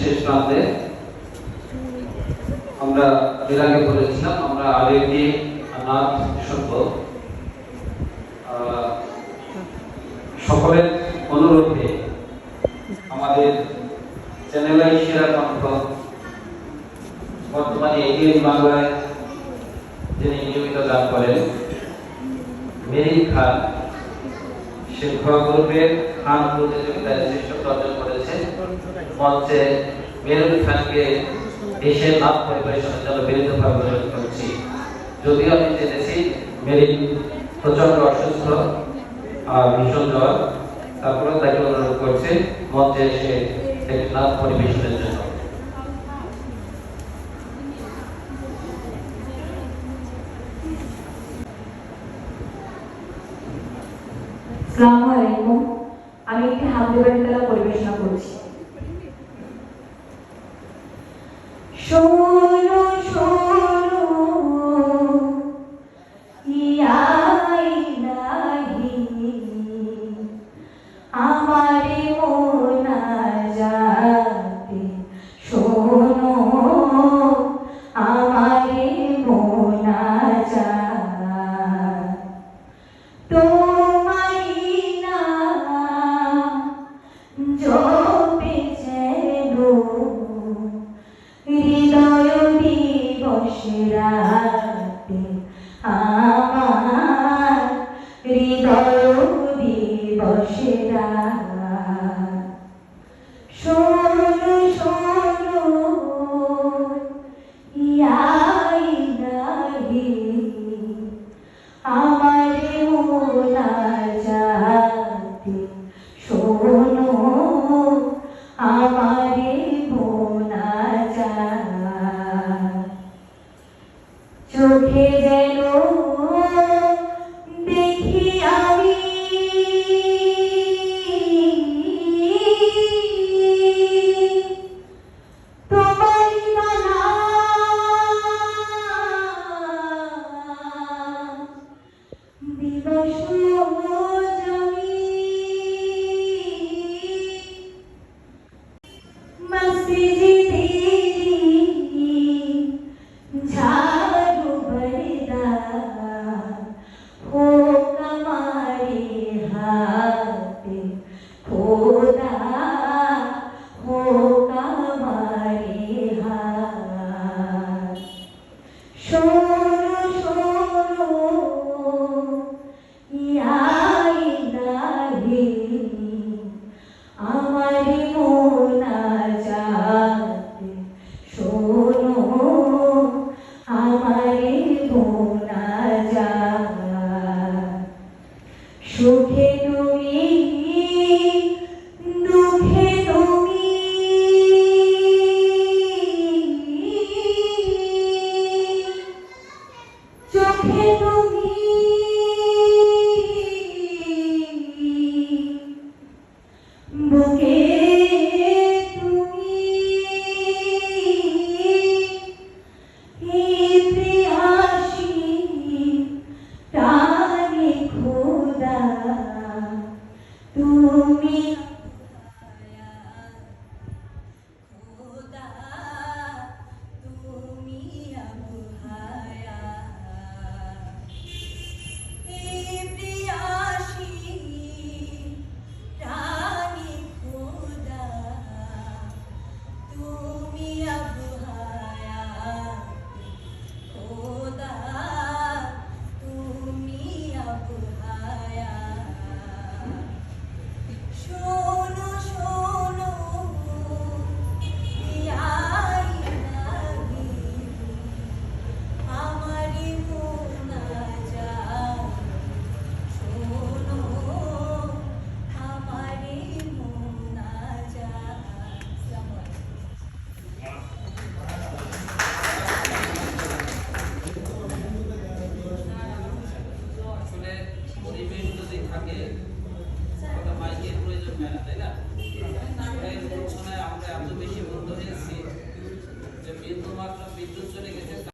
শেষ প্রান্তে। আমরা এর আগে বলেছিলাম আমরা আরো একটি নাচ শুনব। সকলের অনুরোধে আমাদের চ্যানেলের সেরা কণ্ঠ বর্তমানে এগিয়ে বাংলায় যিনি নিয়মিত গান করেন মেরিন খান, সে গ্রুপের খান প্রতিযোগিতায় শ্রেষ্ঠত্ব অর্জন করেছে। মঞ্চে মেরিন খানকে দেশের নাম পরিবেশনের জন্য বিনীতভাবে অনুরোধ করছি। যদিও আমি জেনেছি মেরিন প্রচন্ড অসুস্থ আর ভীষণ জ্বর, তারপরে তাকে অনুরোধ করছে মঞ্চে এসে একটি নাম পরিবেশনের জন্য। আসসালামু আলাইকুম। আমি একটি হামদুবাড়ি তালা পরিবেশনা করছি। শোনো